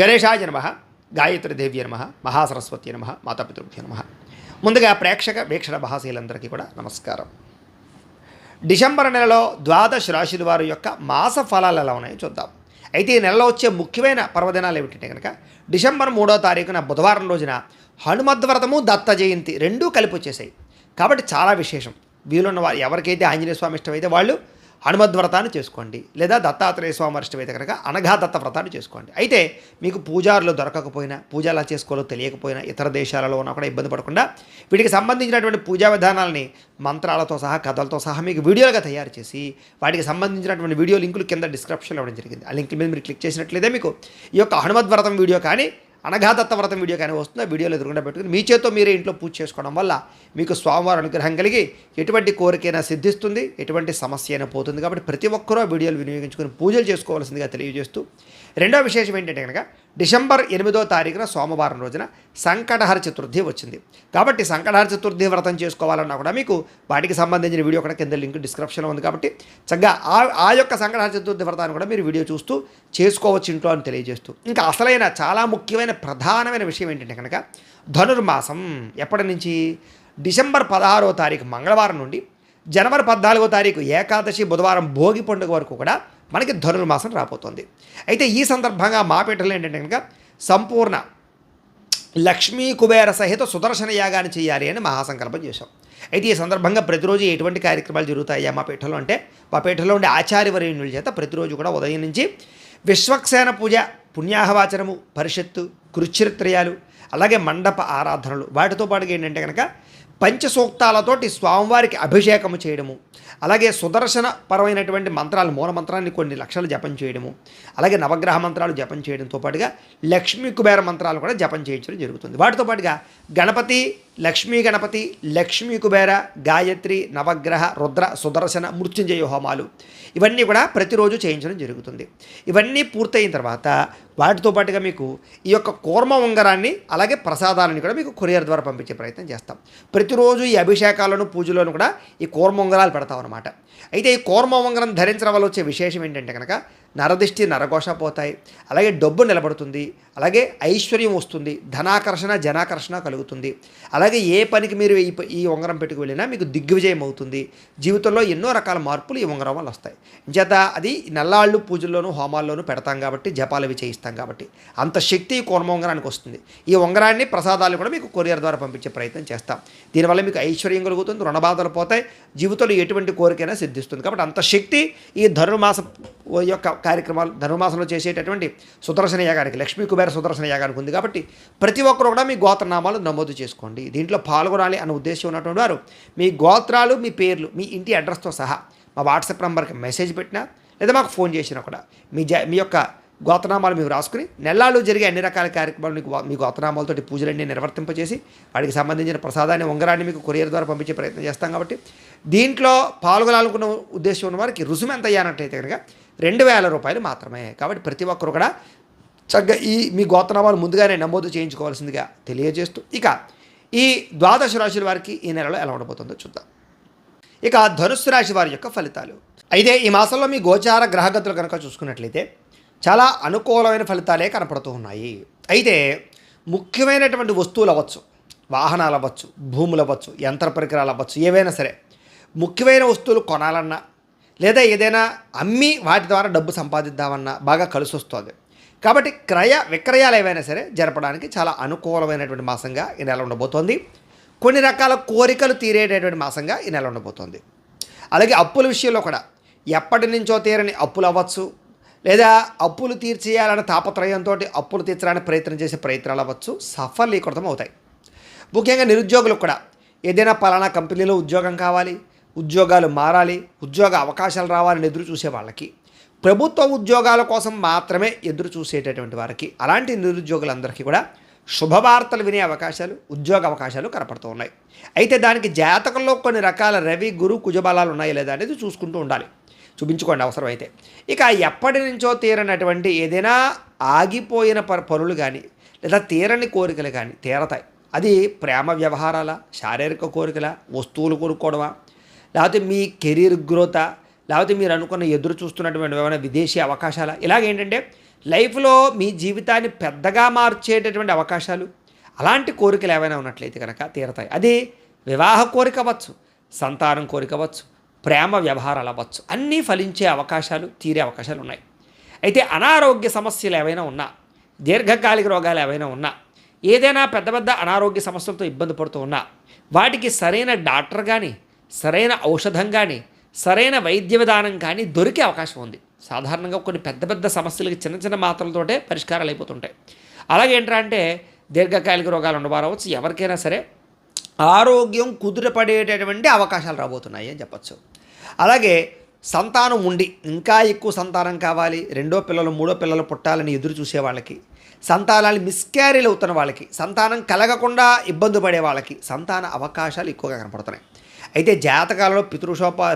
గణేశాయ నమః, గాయత్రీదేవ్య నమః, మహాసరస్వతి నమః, మాతాపితృభ్యో నమః. ముందుగా ప్రేక్షక వీక్షణ మహాశీలందరికీ కూడా నమస్కారం. డిసెంబర్ నెలలో ద్వాదశ రాశుల వారి యొక్క మాస ఫలాలు ఎలా ఉన్నాయో చూద్దాం. అయితే ఈ నెలలో వచ్చే ముఖ్యమైన పర్వదినాలు ఏమిటంటే కనుక డిసెంబర్ 3వ తారీఖున బుధవారం రోజున హనుమద్వ్రతము, దత్త జయంతి రెండూ కలిపి వచ్చేసాయి. కాబట్టి చాలా విశేషం. వీలున్న వారు ఎవరికైతే ఆంజనేయ స్వామి ఇష్టమైతే వాళ్ళు హనుమద్వ్రతాన్ని చేసుకోండి, లేదా దత్తాత్రేయ స్వామి ఇష్టమైతే కనుక అనఘా దత్త వ్రతాన్ని చేసుకోండి. అయితే మీకు పూజారులు దొరకకపోయినా, పూజ ఎలా చేసుకోవాలో తెలియకపోయినా, ఇతర దేశాలలో ఉన్నా కూడా ఇబ్బంది పడకుండా వీటికి సంబంధించినటువంటి పూజా విధానాలని మంత్రాలతో సహా, కథలతో సహా మీకు వీడియోలుగా తయారు చేసి వాటికి సంబంధించినటువంటి వీడియో లింకులు కింద డిస్క్రిప్షన్లో ఇవ్వడం జరిగింది. ఆ లింక్ మీద మీరు క్లిక్ చేసినట్లయితే మీకు ఈ యొక్క హనుమద్వ్రతం వీడియో కానీ, అనఘాదత్త వ్రతం వీడియో కానీ వస్తుంది. ఆ వీడియోలు ఎదురుకుండా పెట్టుకుని మీ చేత్తో మీరే ఇంట్లో పూజ చేసుకోవడం వల్ల మీకు స్వామివారి అనుగ్రహం కలిగి ఎటువంటి కోరికైనా సిద్ధిస్తుంది, ఎటువంటి సమస్య అయినా పోతుంది. కాబట్టి ప్రతి ఒక్కరూ ఆ వీడియోలు వినియోగించుకుని పూజలు చేసుకోవాల్సిందిగా తెలియజేస్తూ, రెండో విశేషం ఏంటంటే కనుక డిసెంబర్ 8వ తారీఖున సోమవారం రోజున సంకటహర చతుర్థి వచ్చింది. కాబట్టి సంకటహర చతుర్థి వ్రతం చేసుకోవాలన్నా కూడా మీకు వాటికి సంబంధించిన వీడియో కూడా కింద లింక్ డిస్క్రిప్షన్లో ఉంది. కాబట్టి చక్కగా ఆ యొక్క సంకటహర చతుర్థి వ్రతాన్ని కూడా మీరు వీడియో చూస్తూ చేసుకోవచ్చు ఇంట్లో అని తెలియజేస్తూ, ఇంకా అసలైన చాలా ముఖ్యమైన ప్రధానమైన విషయం ఏంటంటే కనుక ధనుర్మాసం ఎప్పటి నుంచి డిసెంబర్ 16వ తారీఖు మంగళవారం నుండి జనవరి 14వ తారీఖు ఏకాదశి బుధవారం భోగి పండుగ వరకు కూడా మనకి ధనుర్మాసం రాబోతుంది. అయితే ఈ సందర్భంగా మా పీఠంలో ఏంటంటే కనుక సంపూర్ణ లక్ష్మీ కుబేర సహిత సుదర్శన యాగాన్ని చేయాలి అని మహాసంకల్పం చేశాం. అయితే ఈ సందర్భంగా ప్రతిరోజు ఎటువంటి కార్యక్రమాలు జరుగుతాయా మా పీఠంలో అంటే, మా పీఠంలో ఉండే ఆచార్యవర్యుల చేత ప్రతిరోజు కూడా ఉదయం నుంచి విశ్వక్సేన పూజ, పుణ్యాహవాచనము, పరిషత్తు, కృచ్ఛ్రిత్రయాలు, అలాగే మండప ఆరాధనలు, వాటితో పాటుగా ఏంటంటే కనుక పంచసూక్తాలతోటి స్వామివారికి అభిషేకము చేయడము, అలాగే సుదర్శన పరమైనటువంటి మంత్రాలు, మూల మంత్రాన్ని కొన్ని లక్షలు జపం చేయడము, అలాగే నవగ్రహ మంత్రాలు జపం చేయడంతో పాటుగా లక్ష్మీ కుబేర మంత్రాలు కూడా జపం చేయించడం జరుగుతుంది. వాటితో పాటుగా గణపతి, లక్ష్మీ గణపతి, లక్ష్మీ కుబేర, గాయత్రి, నవగ్రహ, రుద్ర, సుదర్శన, మృత్యుంజయ హోమాలు ఇవన్నీ కూడా ప్రతిరోజు చేయించడం జరుగుతుంది. ఇవన్నీ పూర్తయిన తర్వాత వాటితో పాటుగా మీకు ఈ యొక్క కూర్మ ఉంగరాన్ని, అలాగే ప్రసాదాలని కూడా మీకు కొరియర్ ద్వారా పంపించే ప్రయత్నం చేస్తాం. ప్రతిరోజు ఈ అభిషేకాలను, పూజలను కూడా ఈ కూర్మ ఉంగరాలు పెడతాం అన్నమాట. అయితే ఈ కూర్మ ఉంగరం ధరించడం వల్ల వచ్చే విశేషం ఏంటంటే కనుక నరదిష్టి, నరఘోష పోతాయి, అలాగే డబ్బు నిలబడుతుంది, అలాగే ఐశ్వర్యం వస్తుంది, ధనాకర్షణ, జనాకర్షణ కలుగుతుంది. అలాగే ఏ పనికి మీరు ఈ ఉంగరం పెట్టుకు వెళ్ళినా మీకు దిగ్విజయం అవుతుంది. జీవితంలో ఎన్నో రకాల మార్పులు ఈ ఉంగరం వల్ల వస్తాయి. చేత అది నెల్లాళ్ళు పూజల్లోనూ హోమాల్లోనూ పెడతాం కాబట్టి, జపాలు అవి చేయిస్తాం కాబట్టి అంత శక్తి ఈ కూర్మ ఉంగరానికి వస్తుంది. ఈ ఉంగరాన్ని, ప్రసాదాలు కూడా మీకు కొరియర్ ద్వారా పంపించే ప్రయత్నం చేస్తాం. దీనివల్ల మీకు ఐశ్వర్యం కలుగుతుంది, రుణబాధలు పోతాయి, జీవితంలో ఎటువంటి కోరికైనా సిద్ధిస్తుంది. కాబట్టి అంత శక్తి ఈ ధనుర్మాస యొక్క కార్యక్రమాలు, ధనుర్మాసంలో చేసేటటువంటి సుదర్శన యాగానికి, లక్ష్మీ కుబేర సుదర్శన యాగానికి ఉంది. కాబట్టి ప్రతి ఒక్కరు కూడా మీ గోత్రనామాలు నమోదు చేసుకోండి. దీంట్లో పాల్గొనాలి అన్న ఉద్దేశం ఉన్నటువంటి వారు మీ గోత్రాలు, మీ పేర్లు, మీ ఇంటి అడ్రస్తో సహా మా వాట్సాప్ నెంబర్కి మెసేజ్ పెట్టినా, లేదా మాకు ఫోన్ చేసినా కూడా మీ యొక్క గోత్రనామాలు మేము రాసుకుని నెల్లాళ్ళు జరిగే అన్ని రకాల కార్యక్రమాలు మీ గోత్రనామాలతో పూజలన్నీ నిర్వర్తింపజేసి వాటికి సంబంధించిన ప్రసాదాన్ని, ఉంగరాన్ని మీకు కొరియర్ ద్వారా పంపించే ప్రయత్నం చేస్తాం. కాబట్టి దీంట్లో పాల్గొనాలనుకున్న ఉద్దేశం ఉన్న వారికి రుసుము ఎంత అయ్యానంటైతే కనుక 2000 రూపాయలు మాత్రమే. కాబట్టి ప్రతి ఒక్కరు కూడా చక్కగా మీ గోత్రనామాలు ముందుగానే నమోదు చేయించుకోవాల్సిందిగా తెలియజేస్తూ, ఇక ఈ ద్వాదశ రాశుల వారికి ఈ నెలలో ఎలా ఉండబోతుందో చూద్దాం. ఇక ధనుస్సు రాశి వారి యొక్క ఫలితాలు. అయితే ఈ మాసంలో మీ గోచార గ్రహగతులు కనుక చూసుకున్నట్లయితే చాలా అనుకూలమైన ఫలితాలే కనపడుతూ ఉన్నాయి. అయితే ముఖ్యమైనటువంటి వస్తువులు అవ్వచ్చు, వాహనాలు అవ్వచ్చు, భూములు అవ్వచ్చు, యంత్ర పరికరాలు అవ్వచ్చు, ఏవైనా సరే ముఖ్యమైన వస్తువులు కొనాలన్నా, లేదా ఏదైనా అమ్మి వాటి ద్వారా డబ్బు సంపాదిద్దామన్నా బాగా కలిసి వస్తుంది. కాబట్టి క్రయ విక్రయాలు ఏవైనా సరే జరపడానికి చాలా అనుకూలమైనటువంటి మాసంగా ఈ నెల ఉండబోతోంది. కొన్ని రకాల కోరికలు తీరేటటువంటి మాసంగా ఈ నెల ఉండబోతోంది. అలాగే అప్పుల విషయంలో కూడా ఎప్పటి నుంచో తీరని అప్పులు అవ్వచ్చు, లేదా అప్పులు తీర్చేయాలనే తాపత్రయంతో అప్పులు తీర్చడానికి ప్రయత్నం చేసే ప్రయత్నాలు అవ్వచ్చు, సఫలీకృతం అవుతాయి. ముఖ్యంగా నిరుద్యోగులకు కూడా ఏదైనా పలానా కంపెనీలో ఉద్యోగం కావాలి, ఉద్యోగాలు మారాలి, ఉద్యోగ అవకాశాలు రావాలని ఎదురు చూసే వాళ్ళకి, ప్రభుత్వ ఉద్యోగాల కోసం మాత్రమే ఎదురు చూసేటటువంటి వారికి, అలాంటి నిరుద్యోగులందరికీ కూడా శుభవార్తలు వినే అవకాశాలు, ఉద్యోగ అవకాశాలు కనపడుతూ ఉన్నాయి. అయితే దానికి జాతకంలో కొన్ని రకాల రవి, గురు, కుజబలాలు ఉన్నాయి లేదా అనేది చూసుకుంటూ ఉండాలి, చూపించుకోండి అవసరమైతే. ఇక ఎప్పటి నుంచో తీరనటువంటి ఏదైనా ఆగిపోయిన పనులు కానీ, లేదా తీరని కోరికలు కానీ తీరతాయి. అది ప్రేమ వ్యవహారాల, శారీరక కోరికల, వస్తువులు కొనుక్కోవడమా, లేకపోతే మీ కెరీర్ గ్రోతా, లేకపోతే మీరు అనుకున్న ఎదురు చూస్తున్నటువంటి ఏమైనా విదేశీ అవకాశాల, ఇలాగేంటంటే లైఫ్లో మీ జీవితాన్ని పెద్దగా మార్చేటటువంటి అవకాశాలు, అలాంటి కోరికలు ఏవైనా ఉన్నట్లయితే కనుక తీరతాయి. అది వివాహ కోరిక అవ్వచ్చు, సంతానం కోరిక అవ్వచ్చు, ప్రేమ వ్యవహారాలు అవ్వచ్చు, అన్నీ ఫలించే అవకాశాలు, తీరే అవకాశాలు ఉన్నాయి. అయితే అనారోగ్య సమస్యలు ఏవైనా ఉన్నా, దీర్ఘకాలిక రోగాలు ఏవైనా ఉన్నా, ఏదైనా పెద్ద పెద్ద అనారోగ్య సమస్యలతో ఇబ్బంది పడుతూ ఉన్నా, వాటికి సరైన డాక్టర్ కానీ, సరైన ఔషధం కానీ, సరైన వైద్య విధానం కానీ దొరికే అవకాశం ఉంది. సాధారణంగా కొన్ని పెద్ద పెద్ద సమస్యలకి చిన్న చిన్న మాత్రలతోటే పరిష్కారాలు అయిపోతుంటాయి. అలాగే ఏంటంటే దీర్ఘకాలిక రోగాలు ఉన్నవారు అవ్వచ్చు, ఎవరికైనా సరే ఆరోగ్యం కుదుటపడేటటువంటి అవకాశాలు రాబోతున్నాయి అని చెప్పచ్చు. అలాగే సంతానం ఉండి ఇంకా ఎక్కువ సంతానం కావాలి, రెండో పిల్లలు మూడో పిల్లలు పుట్టాలని ఎదురు చూసే వాళ్ళకి, సంతానాలు మిస్క్యారీలు అవుతున్న వాళ్ళకి, సంతానం కలగకుండా ఇబ్బంది పడే వాళ్ళకి సంతాన అవకాశాలు ఎక్కువగా కనపడుతున్నాయి. అయితే జాతకాలలో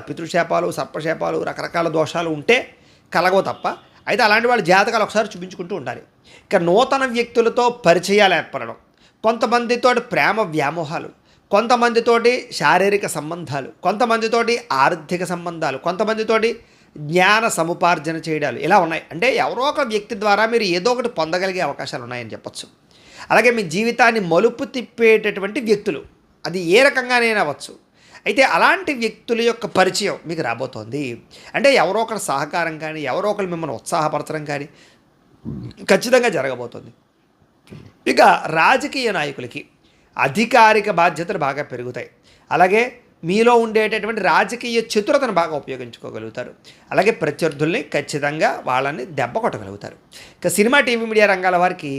పితృశాపాలు, సర్పశాపాలు, రకరకాల దోషాలు ఉంటే కలగవు తప్ప. అయితే అలాంటి వాళ్ళ జాతకాలు ఒకసారి చూపించుకుంటూ ఉండాలి. ఇక నూతన వ్యక్తులతో పరిచయాలు ఏర్పడడం, కొంతమందితో ప్రేమ వ్యామోహాలు, కొంతమందితోటి శారీరక సంబంధాలు, కొంతమందితోటి ఆర్థిక సంబంధాలు, కొంతమందితోటి జ్ఞాన సముపార్జన చేయడాలు ఇలా ఉన్నాయి. అంటే ఎవరో ఒక వ్యక్తి ద్వారా మీరు ఏదో ఒకటి పొందగలిగే అవకాశాలు ఉన్నాయని చెప్పచ్చు. అలాగే మీ జీవితాన్ని మలుపు తిప్పేటటువంటి వ్యక్తులు, అది ఏ రకంగానైనా అవ్వచ్చు. అయితే అలాంటి వ్యక్తుల యొక్క పరిచయం మీకు రాబోతోంది. అంటే ఎవరో ఒకరి సహకారం కానీ, ఎవరో ఒకరు మిమ్మల్ని ఉత్సాహపరచడం కానీ ఖచ్చితంగా జరగబోతుంది. ఇక రాజకీయ నాయకులకి అధికారిక బాధ్యతలు బాగా పెరుగుతాయి. అలాగే మీలో ఉండేటటువంటి రాజకీయ చతురతను బాగా ఉపయోగించుకోగలుగుతారు. అలాగే ప్రత్యర్థుల్ని ఖచ్చితంగా వాళ్ళని దెబ్బ కొట్టగలుగుతారు. ఇక సినిమా, టీవీ, మీడియా రంగాల వారికి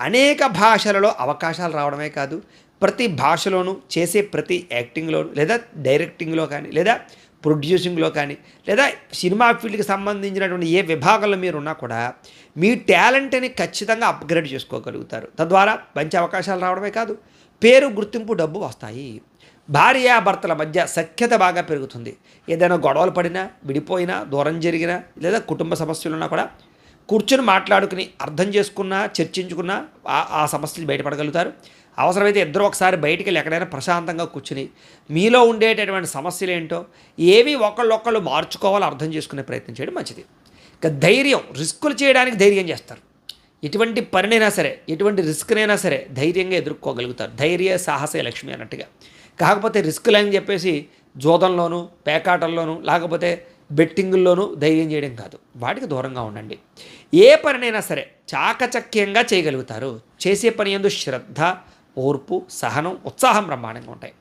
అనేక భాషలలో అవకాశాలు రావడమే కాదు, ప్రతి భాషలోనూ చేసే ప్రతి యాక్టింగ్లోను, లేదా డైరెక్టింగ్లో కానీ, లేదా ప్రొడ్యూసింగ్లో కానీ, లేదా సినిమా ఫీల్డ్కి సంబంధించినటువంటి ఏ విభాగంలో మీరు ఉన్నా కూడా మీ టాలెంట్ని ఖచ్చితంగా అప్గ్రేడ్ చేసుకోగలుగుతారు. తద్వారా మంచి అవకాశాలు రావడమే కాదు, పేరు, గుర్తింపు, డబ్బు వస్తాయి. భార్యాభర్తల మధ్య సఖ్యత బాగా పెరుగుతుంది. ఏదైనా గొడవలు పడినా, విడిపోయినా, దూరం జరిగినా, లేదా కుటుంబ సమస్యలున్నా కూడా కూర్చొని మాట్లాడుకుని అర్థం చేసుకున్నా, చర్చించుకున్నా ఆ సమస్యలు బయటపడగలుగుతారు. అవసరమైతే ఇద్దరు ఒకసారి బయటికి వెళ్ళి ఎక్కడైనా ప్రశాంతంగా కూర్చుని మీలో ఉండేటటువంటి సమస్యలు ఏంటో ఏవి ఒకళ్ళొక్కళ్ళు మార్చుకోవాలో అర్థం చేసుకునే ప్రయత్నం చేయడం మంచిది. ఇక ధైర్యం, రిస్కులు చేయడానికి ధైర్యం చేస్తారు. ఎటువంటి పనినైనా సరే, ఎటువంటి రిస్క్నైనా సరే ధైర్యంగా ఎదుర్కోగలుగుతారు. ధైర్య సాహసే లక్ష్మి అన్నట్టుగా. కాకపోతే రిస్కులు అని చెప్పేసి జోదంలోనూ, పేకాటల్లోనూ, లేకపోతే బెట్టింగుల్లోనూ ధైర్యం చేయడం కాదు. వాటికి దూరంగా ఉండండి. ఏ పనినైనా సరే చాకచక్యంగా చేయగలుగుతారు. చేసే పని యందు శ్రద్ధ, ఓర్పు, సహనం, ఉత్సాహం బ్రహ్మాండంగా ఉంటాయి.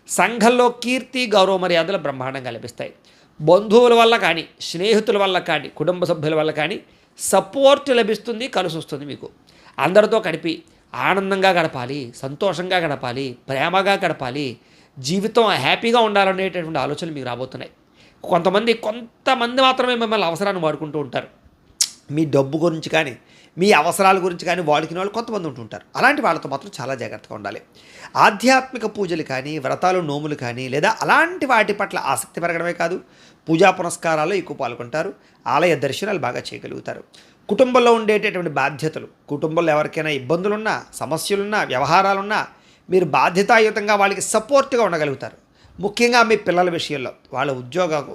సంఘంలో కీర్తి, గౌరవ మర్యాదలు బ్రహ్మాండంగా లభిస్తాయి. బంధువుల వల్ల కానీ, స్నేహితుల వల్ల కానీ, కుటుంబ సభ్యుల వల్ల కానీ సపోర్ట్ లభిస్తుంది, కలిసి వస్తుంది. మీకు అందరితో గడిపి ఆనందంగా గడపాలి, సంతోషంగా గడపాలి, ప్రేమగా గడపాలి, జీవితం హ్యాపీగా ఉండాలనేటటువంటి ఆలోచనలు మీకు రాబోతున్నాయి. కొంతమంది మాత్రమే మిమ్మల్ని అవసరాన్ని వాడుకుంటూ ఉంటారు. మీ డబ్బు గురించి కానీ, మీ అవసరాల గురించి కానీ వాడుకునే వాళ్ళు కొంతమంది ఉంటుంటారు. అలాంటి వాళ్ళతో మాత్రం చాలా జాగ్రత్తగా ఉండాలి. ఆధ్యాత్మిక పూజలు కానీ, వ్రతాలు, నోములు కానీ, లేదా అలాంటి వాటి పట్ల ఆసక్తి పెరగడమే కాదు, పూజా పునస్కారాల్లో ఎక్కువ పాల్గొంటారు. ఆలయ దర్శనాలు బాగా చేయగలుగుతారు. కుటుంబంలో ఉండేటటువంటి బాధ్యతలు, కుటుంబంలో ఎవరికైనా ఇబ్బందులున్నా, సమస్యలున్నా, వ్యవహారాలున్నా మీరు బాధ్యతాయుతంగా వాళ్ళకి సపోర్ట్గా ఉండగలుగుతారు. ముఖ్యంగా మీ పిల్లల విషయంలో వాళ్ళ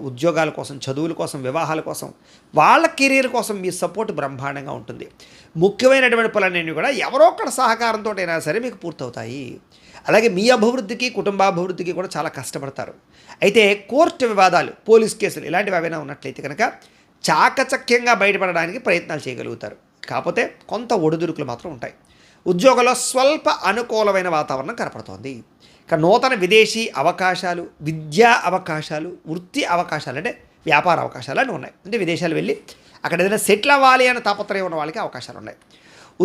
ఉద్యోగాల కోసం, చదువుల కోసం, వివాహాల కోసం, వాళ్ళ కెరీర్ కోసం మీ సపోర్ట్ బ్రహ్మాండంగా ఉంటుంది. ముఖ్యమైనటువంటి పనులన్నీ కూడా ఎవరో ఒకరి సహకారంతో అయినా సరే మీకు పూర్తవుతాయి. అలాగే మీ అభివృద్ధికి, కుటుంబాభివృద్ధికి కూడా చాలా కష్టపడతారు. అయితే కోర్టు వివాదాలు, పోలీస్ కేసులు ఇలాంటివి ఏవైనా ఉన్నట్లయితే కనుక చాకచక్యంగా బయటపడడానికి ప్రయత్నాలు చేయగలుగుతారు. కాకపోతే కొంత ఒడిదుడుకులు మాత్రం ఉంటాయి. ఉద్యోగంలో స్వల్ప అనుకూలమైన వాతావరణం కనపడుతోంది. ఇక నూతన విదేశీ అవకాశాలు, విద్యా అవకాశాలు, వృత్తి అవకాశాలు, అంటే వ్యాపార అవకాశాలు అన్నీ ఉన్నాయి. అంటే విదేశాలు వెళ్ళి అక్కడ ఏదైనా సెటిల్ అవ్వాలి అనే తాపత్రయం ఉన్న వాళ్ళకి అవకాశాలు ఉన్నాయి.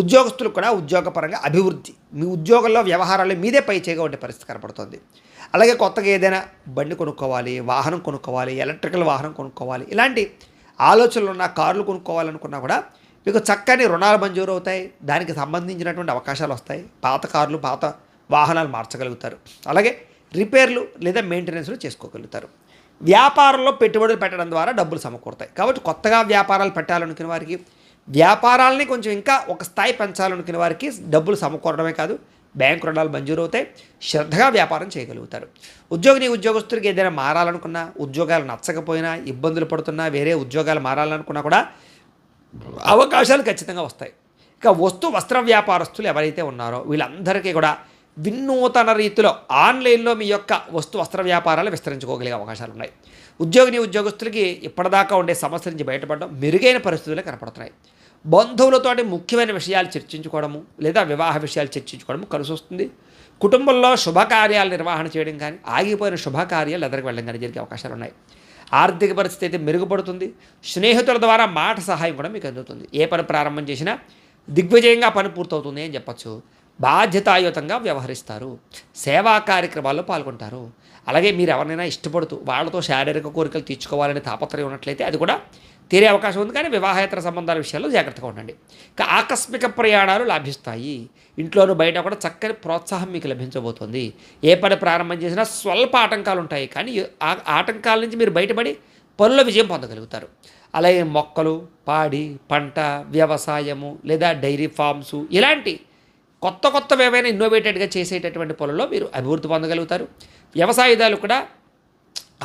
ఉద్యోగస్తులకు కూడా ఉద్యోగపరంగా అభివృద్ధి, మీ ఉద్యోగంలో వ్యవహారాలు మీదే పై చేయగా ఉండే పరిస్థితి కనపడుతుంది. అలాగే కొత్తగా ఏదైనా బండి కొనుక్కోవాలి, వాహనం కొనుక్కోవాలి, ఎలక్ట్రికల్ వాహనం కొనుక్కోవాలి, ఇలాంటి ఆలోచనలు ఉన్న కార్లు కొనుక్కోవాలనుకున్నా కూడా మీకు చక్కని రుణాలు మంజూరు అవుతాయి. దానికి సంబంధించినటువంటి అవకాశాలు వస్తాయి. పాత కార్లు, పాత వాహనాలు మార్చగలుగుతారు. అలాగే రిపేర్లు లేదా మెయింటెనెన్స్లు చేసుకోగలుగుతారు. వ్యాపారంలో పెట్టుబడులు పెట్టడం ద్వారా డబ్బులు సమకూరుతాయి. కాబట్టి కొత్తగా వ్యాపారాలు పెట్టాలనుకునే వారికి, వ్యాపారాలని కొంచెం ఇంకా ఒక స్థాయి పెంచాలనుకునే వారికి డబ్బులు సమకూరడమే కాదు, బ్యాంకు రుణాలు మంజూరు అవుతాయి. శ్రద్ధగా వ్యాపారం చేయగలుగుతారు. ఉద్యోగస్తుడికి ఏదైనా మారాలనుకున్నా, ఉద్యోగాలు నచ్చకపోయినా, ఇబ్బందులు పడుతున్నా, వేరే ఉద్యోగాలు మారాలనుకున్నా కూడా అవకాశాలు ఖచ్చితంగా వస్తాయి. ఇక వస్త్ర వ్యాపారస్తులు ఎవరైతే ఉన్నారో వీళ్ళందరికీ కూడా వినూతన రీతిలో ఆన్లైన్లో మీ యొక్క వస్త్ర వ్యాపారాలు విస్తరించుకోగలిగే అవకాశాలు ఉన్నాయి. ఉద్యోగస్తులకి ఇప్పటిదాకా ఉండే సమస్య నుంచి బయటపడడం మెరుగైన పరిస్థితులు కనపడుతున్నాయి. బంధువులతోటి ముఖ్యమైన విషయాలు చర్చించుకోవడము లేదా వివాహ విషయాలు చర్చించుకోవడము కలిసి వస్తుంది. కుటుంబంలో శుభకార్యాల నిర్వహణ చేయడం కానీ ఆగిపోయిన శుభకార్యాలు ఎదరికి వెళ్ళడం కానీ జరిగే అవకాశాలు ఉన్నాయి. ఆర్థిక పరిస్థితి అయితే మెరుగుపడుతుంది. స్నేహితుల ద్వారా మాట సహాయం కూడా మీకు అందుతుంది. ఏ పని ప్రారంభం చేసినా దిగ్విజయంగా పని పూర్తవుతుంది అని చెప్పచ్చు. బాధ్యతాయుతంగా వ్యవహరిస్తారు. సేవా కార్యక్రమాల్లో పాల్గొంటారు. అలాగే మీరు ఎవరినైనా ఇష్టపడుతూ వాళ్ళతో శారీరక కోరికలు తీర్చుకోవాలనే తాపత్రయం ఉన్నట్లయితే అది కూడా తీరే అవకాశం ఉంది. కానీ వివాహేతర సంబంధాల విషయాల్లో జాగ్రత్తగా ఉండండి. ఇక ఆకస్మిక ప్రయాణాలు లాభిస్తాయి. ఇంట్లోనూ బయట కూడా చక్కని ప్రోత్సాహం మీకు లభించబోతుంది. ఏ పని ప్రారంభం చేసినా స్వల్ప ఆటంకాలు ఉంటాయి, కానీ ఆ ఆటంకాల నుంచి మీరు బయటపడి పనుల విజయం పొందగలుగుతారు. అలాగే మొక్కలు, పాడి, పంట, వ్యవసాయము లేదా డైరీ ఫార్మ్స్ ఇలాంటి కొత్తవి ఏవైనా ఇన్నోవేటెడ్గా చేసేటటువంటి పనుల్లో మీరు అభివృద్ధి పొందగలుగుతారు. వ్యవసాయదారులు కూడా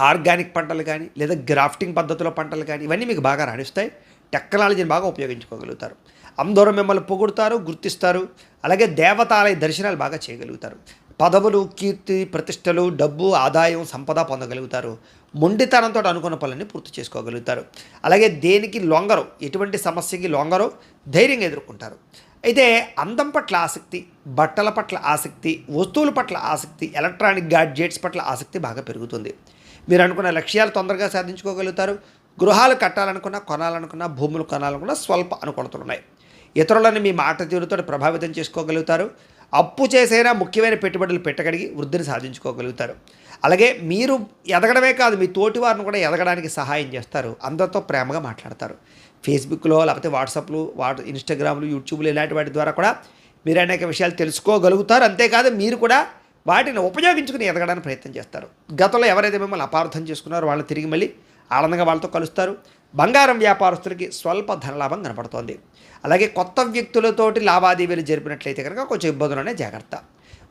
ఆర్గానిక్ పంటలు కానీ లేదా గ్రాఫ్టింగ్ పద్ధతిలో పంటలు కానీ ఇవన్నీ మీకు బాగా రాణిస్తాయి. టెక్నాలజీని బాగా ఉపయోగించుకోగలుగుతారు. అందరూ మిమ్మల్ని పొగుడుతారు, గుర్తిస్తారు. అలాగే దేవతాలయ దర్శనాలు బాగా చేయగలుగుతారు. పదవులు, కీర్తి, ప్రతిష్టలు, డబ్బు, ఆదాయం, సంపద పొందగలుగుతారు. మొండితనంతో అనుకున్న పనులన్నీ పూర్తి చేసుకోగలుగుతారు. అలాగే దేనికి లొంగరు, ఎటువంటి సమస్యకి లొంగరు, ధైర్యంగా ఎదుర్కొంటారు. అయితే అందం పట్ల ఆసక్తి, బట్టల పట్ల ఆసక్తి, వస్తువుల పట్ల ఆసక్తి, ఎలక్ట్రానిక్ గాడ్జెట్స్ పట్ల ఆసక్తి బాగా పెరుగుతుంది. మీరు అనుకున్న లక్ష్యాలు తొందరగా సాధించుకోగలుగుతారు. గృహాలు కట్టాలనుకున్నా, కొనాలనుకున్నా, భూములు కొనాలనుకున్నా స్వల్ప అనుకూలతలు ఉన్నాయి. ఇతరులను మీ మాట తీరుతో ప్రభావితం చేసుకోగలుగుతారు. అప్పు చేసైనా ముఖ్యమైన పెట్టుబడులు పెట్టగలిగి వృద్ధిని సాధించుకోగలుగుతారు. అలాగే మీరు ఎదగడమే కాదు, మీ తోటి వారిని కూడా ఎదగడానికి సహాయం చేస్తారు. అందరితో ప్రేమగా మాట్లాడతారు. ఫేస్బుక్లో లేకపోతే వాట్సాప్లు, ఇన్స్టాగ్రామ్లు, యూట్యూబ్లు ఇలాంటి వాటి ద్వారా కూడా మీరు అనేక విషయాలు తెలుసుకోగలుగుతారు. అంతేకాదు మీరు కూడా వాటిని ఉపయోగించుకుని ఎదగడానికి ప్రయత్నం చేస్తారు. గతంలో ఎవరైతే మిమ్మల్ని అపార్థం చేసుకున్నారో వాళ్ళని తిరిగి మళ్ళీ ఆనందంగా వాళ్ళతో కలుస్తారు. బంగారం వ్యాపారస్తులకి స్వల్ప ధనలాభం కనపడుతోంది. అలాగే కొత్త వ్యక్తులతోటి లావాదేవీలు జరిపినట్లయితే కనుక కొంచెం ఇబ్బందులనే జాగ్రత్త.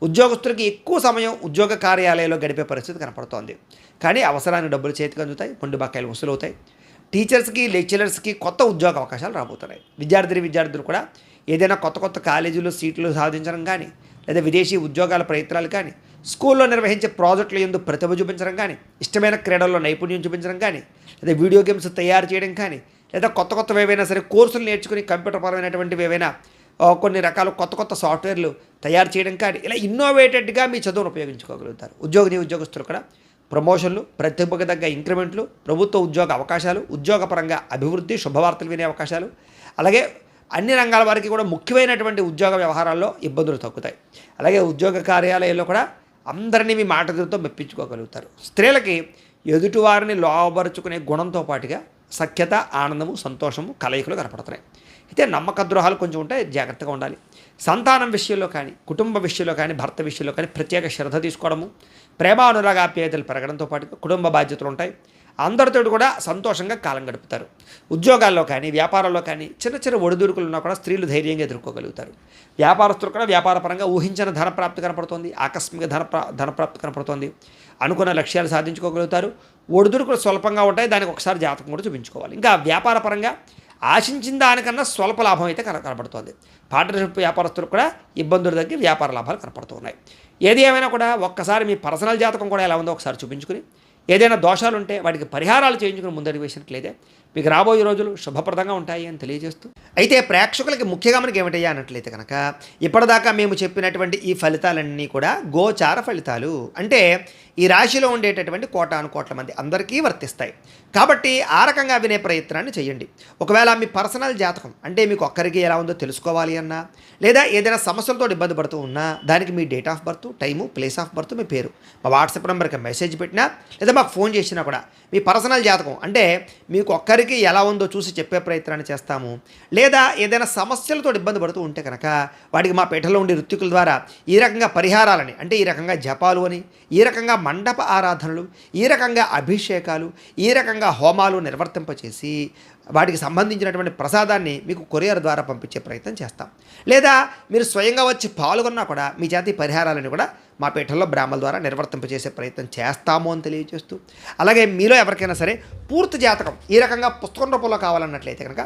ఉద్యోగస్తులకి ఎక్కువ సమయం ఉద్యోగ కార్యాలయంలో గడిపే పరిస్థితి కనపడుతోంది. కానీ అవసరానికి డబ్బులు చేతికి అందుతాయి, మొండి బకాయిలు వసూలవుతాయి. టీచర్స్కి, లెక్చరర్స్కి కొత్త ఉద్యోగ అవకాశాలు రాబోతున్నాయి. విద్యార్థులు కూడా ఏదైనా కొత్త కాలేజీలో సీట్లు సాధించడం కానీ లేదా విదేశీ ఉద్యోగాల ప్రయత్నాలు కానీ, స్కూల్లో నిర్వహించే ప్రాజెక్టుల యందు ప్రతిభ చూపించడం కానీ, ఇష్టమైన క్రీడల్లో నైపుణ్యం చూపించడం కానీ, లేదా వీడియో గేమ్స్ తయారు చేయడం కానీ, లేదా కొత్తవి ఏవైనా సరే కోర్సులు నేర్చుకుని కంప్యూటర్ పరమైనటువంటివి ఏవైనా కొన్ని రకాల కొత్త సాఫ్ట్వేర్లు తయారు చేయడం కానీ, ఇలా ఇన్నోవేటెడ్గా మీ చదువును ఉపయోగించుకోగలుగుతారు. ఉద్యోగస్తులు కూడా ప్రమోషన్లు, ప్రతిభకు తగ్గ ఇంక్రిమెంట్లు, ప్రభుత్వ ఉద్యోగ అవకాశాలు, ఉద్యోగపరంగా అభివృద్ధి, శుభవార్తలు వినే అవకాశాలు, అలాగే అన్ని రంగాల వారికి కూడా ముఖ్యమైనటువంటి ఉద్యోగ వ్యవహారాల్లో ఇబ్బందులు తగ్గుతాయి. అలాగే ఉద్యోగ కార్యాలయాల్లో కూడా అందరినీ మీ మాట తీరుతో మెప్పించుకోగలుగుతారు. స్త్రీలకి ఎదుటివారిని లోబరుచుకునే గుణంతో పాటుగా సఖ్యత, ఆనందము, సంతోషము, కలయికలు కనపడుతున్నాయి. అయితే నమ్మక ద్రోహాలు కొంచెం ఉంటే జాగ్రత్తగా ఉండాలి. సంతానం విషయంలో కానీ, కుటుంబ విషయంలో కానీ, భర్త విషయంలో కానీ ప్రత్యేక శ్రద్ధ తీసుకోవడము, ప్రేమానురాగాప్యాయతలు పెరగడంతో పాటు కుటుంబ బాధ్యతలు ఉంటాయి. అందరితో కూడా సంతోషంగా కాలం గడుపుతారు. ఉద్యోగాల్లో కానీ, వ్యాపారాల్లో కానీ చిన్న ఒడిదుడుకులు ఉన్నా కూడా స్త్రీలు ధైర్యంగా ఎదుర్కోగలుగుతారు. వ్యాపారస్తులు కూడా వ్యాపారపరంగా ఊహించిన ధనప్రాప్తి కనపడుతోంది, ఆకస్మిక ధనప్రాప్తి కనపడుతోంది. అనుకున్న లక్ష్యాలు సాధించుకోగలుగుతారు. ఒడిదుడుకులు స్వల్పంగా ఉంటాయి, దానికి ఒకసారి జాతకం కూడా చూపించుకోవాలి. ఇంకా వ్యాపార పరంగా ఆశించిన దానికన్నా స్వల్ప లాభం అయితే కనపడుతోంది. పార్ట్నర్షిప్ వ్యాపారస్తులకు కూడా ఇబ్బందులు తగ్గి వ్యాపార లాభాలు కనపడుతున్నాయి. ఏది ఏమైనా కూడా ఒక్కసారి మీ పర్సనల్ జాతకం కూడా ఎలా ఉందో ఒకసారి చూపించుకుని, ఏదైనా దోషాలు ఉంటే వాటికి పరిహారాలు చేయించుకుని ముందడుగు వేసినట్లయితే మీకు రాబోయే రోజులు శుభప్రదంగా ఉంటాయి అని తెలియజేస్తూ, అయితే ప్రేక్షకులకి ముఖ్యంగా మనకి ఏమిటయ్యా అన్నట్లయితే కనుక ఇప్పటిదాకా మేము చెప్పినటువంటి ఈ ఫలితాలన్నీ కూడా గోచార ఫలితాలు. అంటే ఈ రాశిలో ఉండేటటువంటి కోటాను మంది అందరికీ వర్తిస్తాయి. కాబట్టి ఆ రకంగా వినే ప్రయత్నాన్ని చేయండి. ఒకవేళ మీ పర్సనల్ జాతకం అంటే మీకు ఒక్కరికి ఎలా ఉందో తెలుసుకోవాలి అన్నా, లేదా ఏదైనా సమస్యలతో ఇబ్బంది పడుతూ ఉన్నా దానికి మీ date of birth, time, place of birth, మీ పేరు మా వాట్సాప్ నెంబర్కి మెసేజ్ పెట్టినా లేదా మాకు ఫోన్ చేసినా కూడా మీ పర్సనల్ జాతకం అంటే మీకు ఒక్కరికి ఎలా ఉందో చూసి చెప్పే ప్రయత్నాన్ని చేస్తాము. లేదా ఏదైనా సమస్యలతో ఇబ్బంది పడుతూ ఉంటే కనుక వాటికి మా పీఠంలో ఉండే ఋత్వికుల ద్వారా ఈ రకంగా పరిహారాలని, అంటే ఈ రకంగా జపాలు అని, ఈ రకంగా మండప ఆరాధనలు, ఈ రకంగా అభిషేకాలు, ఈ రకంగా హోమాలు నిర్వర్తింపచేసి వాటికి సంబంధించినటువంటి ప్రసాదాన్ని మీకు కొరియర్ ద్వారా పంపించే ప్రయత్నం చేస్తాం. లేదా మీరు స్వయంగా వచ్చి పాల్గొన్నా కూడా మీ చేతి పరిహారాలను కూడా మా పీఠంలో బ్రాహ్మణుల ద్వారా నిర్వర్తింపజేసే ప్రయత్నం చేస్తాము అని తెలియజేస్తూ, అలాగే మీలో ఎవరికైనా సరే పూర్తి జాతకం ఈ రకంగా పుస్తకం రూపంలో కావాలన్నట్లయితే కనుక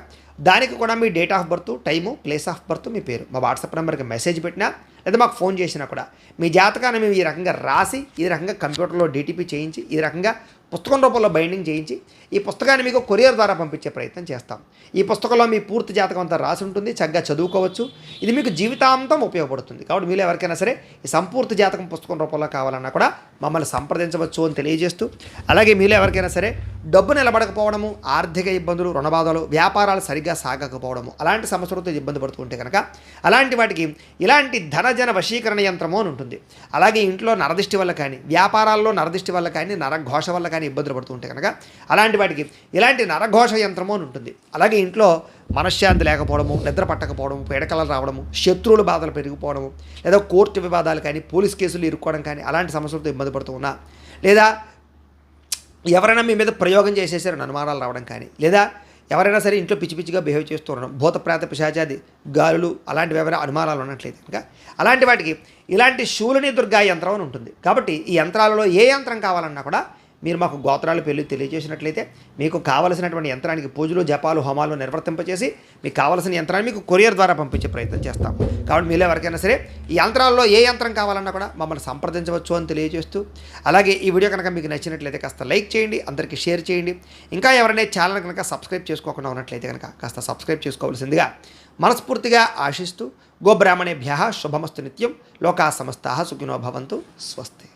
దానికి కూడా మీ date of birth, time, place of birth, మీ పేరు మా వాట్సాప్ నెంబర్కి మెసేజ్ పెట్టినా లేదా మాకు ఫోన్ చేసినా కూడా మీ జాతకాన్ని మేము ఈ రకంగా రాసి, ఈ రకంగా కంప్యూటర్లో డీటీపీ చేయించి, ఈ రకంగా పుస్తకం రూపంలో బైండింగ్ చేయించి ఈ పుస్తకాన్ని మీకు కొరియర్ ద్వారా పంపించే ప్రయత్నం చేస్తాం. ఈ పుస్తకంలో మీ పూర్తి జాతకం అంతా రాసి ఉంటుంది, చక్కగా చదువుకోవచ్చు. ఇది మీకు జీవితాంతం ఉపయోగపడుతుంది. కాబట్టి మీరు ఎవరికైనా సరే ఈ సంపూర్తి జాతకం పుస్తకం రూపంలో కావాలన్నా కూడా మమ్మల్ని సంప్రదించవచ్చు అని తెలియజేస్తూ, అలాగే మీరు ఎవరికైనా సరే డబ్బు నిలబడకపోవడము, ఆర్థిక ఇబ్బందులు, రుణబాధలు, వ్యాపారాలు సరిగ్గా సాగకపోవడము, అలాంటి సమస్యలతో ఇబ్బంది పడుతుంటే కనుక అలాంటి వాటికి ఇలాంటి ధనజన వశీకరణ యంత్రము అని ఉంటుంది. అలాగే ఇంట్లో నరదిష్టి వల్ల కానీ, వ్యాపారాల్లో నరదిష్టి వల్ల కానీ, నరఘోష వల్ల కానీ ఇబ్బందులు పడుతుంటే కనుక అలాంటి వాటికి ఇలాంటి నరఘోష యంత్రము అని ఉంటుంది. అలాగే ఇంట్లో మనశ్శాంతి లేకపోవడము, నిద్ర పట్టకపోవడము, పీడకలలు రావడము, శత్రువుల బాధలు పెరిగిపోవడము, లేదా కోర్టు వివాదాలు కానీ, పోలీస్ కేసులు ఇరుక్కోవడం కానీ అలాంటి సమస్యలతో ఇబ్బంది పడుతూ ఉన్నా, లేదా ఎవరైనా మీ మీద ప్రయోగం చేసేసారని అనుమానాలు రావడం కానీ, లేదా ఎవరైనా సరే ఇంట్లో పిచ్చి పిచ్చిగా బిహేవ్ చేస్తూ ఉండడం, భూత ప్రేత పిశాచాది గాలులు అలాంటివి ఎవరైనా అనుమానాలు ఉన్నట్లయితే కనుక అలాంటి వాటికి ఇలాంటి శూలిని దుర్గా యంత్రం అని ఉంటుంది. కాబట్టి ఈ యంత్రాలలో ఏ యంత్రం కావాలన్నా కూడా మీరు మాకు గోత్రాలు పేర్లు తెలియజేసినట్లయితే మీకు కావలసినటువంటి యంత్రానికి పూజలు, జపాలు, హోమాలు నిర్వర్తింపచేసి మీకు కావలసిన యంత్రాన్ని మీకు కొరియర్ ద్వారా పంపించే ప్రయత్నం చేస్తాం. కాబట్టి మీరు ఎవరికైనా సరే ఈ యంత్రాల్లో ఏ యంత్రం కావాలన్నా కూడా మమ్మల్ని సంప్రదించవచ్చు అని తెలియజేస్తూ, అలాగే ఈ వీడియో కనుక మీకు నచ్చినట్లయితే కాస్త లైక్ చేయండి, అందరికీ షేర్ చేయండి. ఇంకా ఎవరైనా ఛానల్ కనుక సబ్స్క్రైబ్ చేసుకోకుండా ఉన్నట్లయితే కనుక కాస్త సబ్స్క్రైబ్ చేసుకోవాల్సిందిగా మనస్ఫూర్తిగా ఆశిస్తూ, గోబ్రాహ్మణేభ్యః శుభమస్తు నిత్యం, లోకా సమస్తాః సుఖినో భవంతు, స్వస్తి.